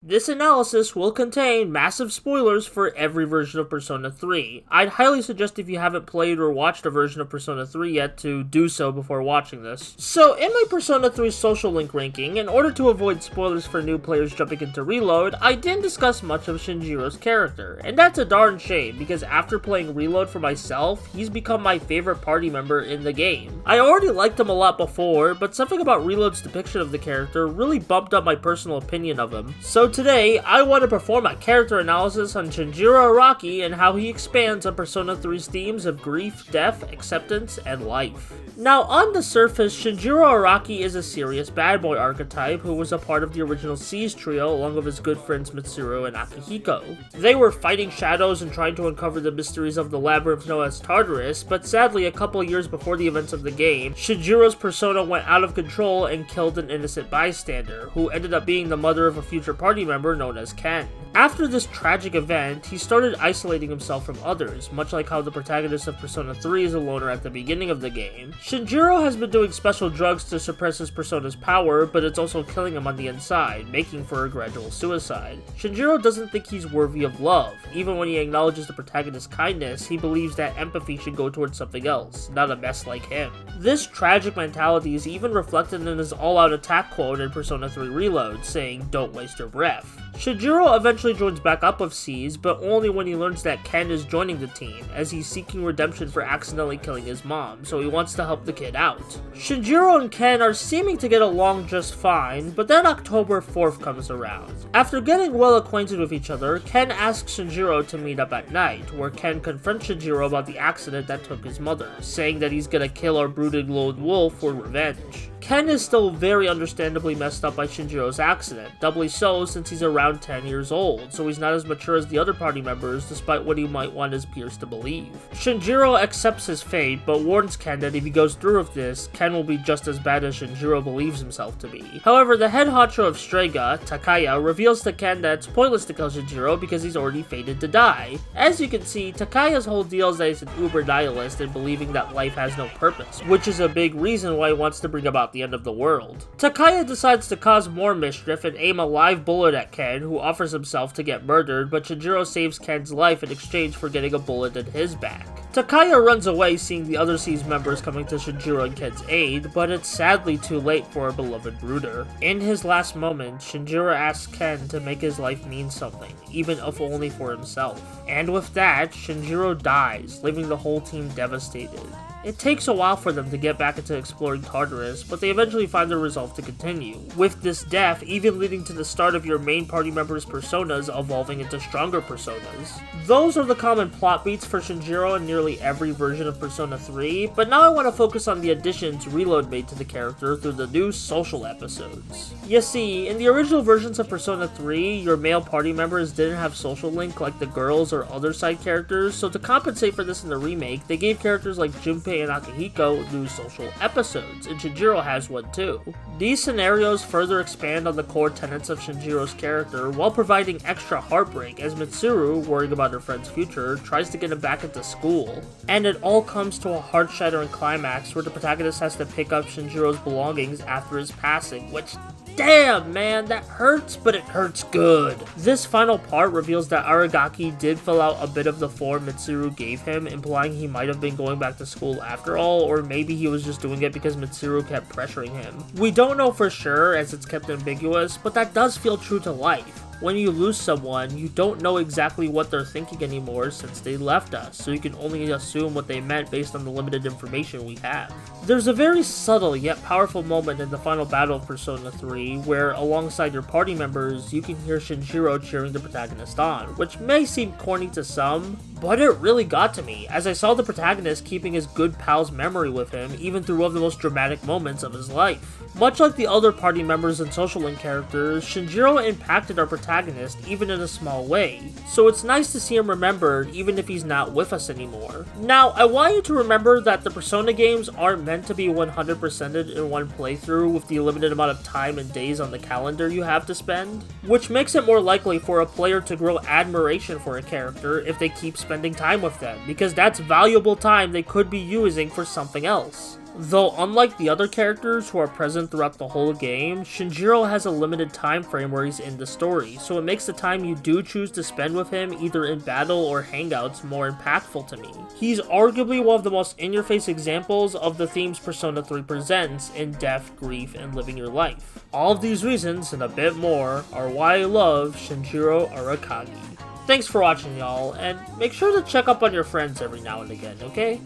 This analysis will contain massive spoilers for every version of Persona 3. I'd highly suggest if you haven't played or watched a version of Persona 3 yet to do so before watching this. So in my Persona 3 social link ranking, in order to avoid spoilers for new players jumping into Reload, I didn't discuss much of Shinjiro's character, and that's a darn shame because after playing Reload for myself, he's become my favorite party member in the game. I already liked him a lot before, but something about Reload's depiction of the character really bumped up my personal opinion of him. So today, I want to perform a character analysis on Shinjiro Araki and how he expands on Persona 3's themes of grief, death, acceptance, and life. Now, on the surface, Shinjiro Araki is a serious bad boy archetype who was a part of the original Seize trio along with his good friends Mitsuru and Akihiko. They were fighting shadows and trying to uncover the mysteries of the labyrinth known as Tartarus, but sadly, a couple years before the events of the game, Shinjiro's persona went out of control and killed an innocent bystander, who ended up being the mother of a future party member known as Ken. After this tragic event, he started isolating himself from others, much like how the protagonist of Persona 3 is a loner at the beginning of the game. Shinjiro has been doing special drugs to suppress his persona's power, but it's also killing him on the inside, making for a gradual suicide. Shinjiro doesn't think he's worthy of love. Even when he acknowledges the protagonist's kindness, he believes that empathy should go towards something else, not a mess like him. This tragic mentality is even reflected in his all-out attack quote in Persona 3 Reload, saying, "Don't waste your breath." Shinjiro eventually joins back up with Seize, but only when he learns that Ken is joining the team, as he's seeking redemption for accidentally killing his mom, so he wants to help the kid out. Shinjiro and Ken are seeming to get along just fine, but then October 4th comes around. After getting well acquainted with each other, Ken asks Shinjiro to meet up at night, where Ken confronts Shinjiro about the accident that took his mother, saying that he's gonna kill our brooding lone wolf for revenge. Ken is still very understandably messed up by Shinjiro's accident, doubly so since he's around 10 years old, so he's not as mature as the other party members despite what he might want his peers to believe. Shinjiro accepts his fate, but warns Ken that if he goes through with this, Ken will be just as bad as Shinjiro believes himself to be. However, the head honcho of Strega, Takaya, reveals to Ken that it's pointless to kill Shinjiro because he's already fated to die. As you can see, Takaya's whole deal is that he's an uber nihilist and believing that life has no purpose, which is a big reason why he wants to bring about the end of the world. Takaya decides to cause more mischief and aim a live bullet at Ken, who offers himself to get murdered, but Shinjiro saves Ken's life in exchange for getting a bullet in his back. Takaya runs away seeing the other Seize members coming to Shinjiro and Ken's aid, but it's sadly too late for our beloved brooder. In his last moment, Shinjiro asks Ken to make his life mean something, even if only for himself. And with that, Shinjiro dies, leaving the whole team devastated. It takes a while for them to get back into exploring Tartarus, but they eventually find the resolve to continue, with this death even leading to the start of your main party members' personas evolving into stronger personas. Those are the common plot beats for Shinjiro in nearly every version of Persona 3, but now I want to focus on the additions Reload made to the character through the new social episodes. You see, in the original versions of Persona 3, your male party members didn't have social link like the girls or other side characters, so to compensate for this in the remake, they gave characters like Junpei and Akihiko new social episodes, and Shinjiro has one too. These scenarios further expand on the core tenets of Shinjiro's character while providing extra heartbreak as Mitsuru, worrying about her friend's future, tries to get him back into school. And it all comes to a heart-shattering climax where the protagonist has to pick up Shinjiro's belongings after his passing, which damn, man, that hurts, but it hurts good. This final part reveals that Aragaki did fill out a bit of the form Mitsuru gave him, implying he might have been going back to school after all, or maybe he was just doing it because Mitsuru kept pressuring him. We don't know for sure, as it's kept ambiguous, but that does feel true to life. When you lose someone, you don't know exactly what they're thinking anymore since they left us, so you can only assume what they meant based on the limited information we have. There's a very subtle yet powerful moment in the final battle of Persona 3 where, alongside your party members, you can hear Shinjiro cheering the protagonist on, which may seem corny to some, but it really got to me, as I saw the protagonist keeping his good pal's memory with him even through one of the most dramatic moments of his life. Much like the other party members and social link characters, Shinjiro impacted our protagonist even in a small way, so it's nice to see him remembered even if he's not with us anymore. Now, I want you to remember that the Persona games aren't meant to be 100%ed in one playthrough with the limited amount of time and days on the calendar you have to spend, which makes it more likely for a player to grow admiration for a character if they keep spending time with them, because that's valuable time they could be using for something else. Though unlike the other characters who are present throughout the whole game, Shinjiro has a limited time frame where he's in the story, so it makes the time you do choose to spend with him either in battle or hangouts more impactful to me. He's arguably one of the most in-your-face examples of the themes Persona 3 presents in death, grief, and living your life. All of these reasons, and a bit more, are why I love Shinjiro Arakagi. Thanks for watching, y'all, and make sure to check up on your friends every now and again, okay?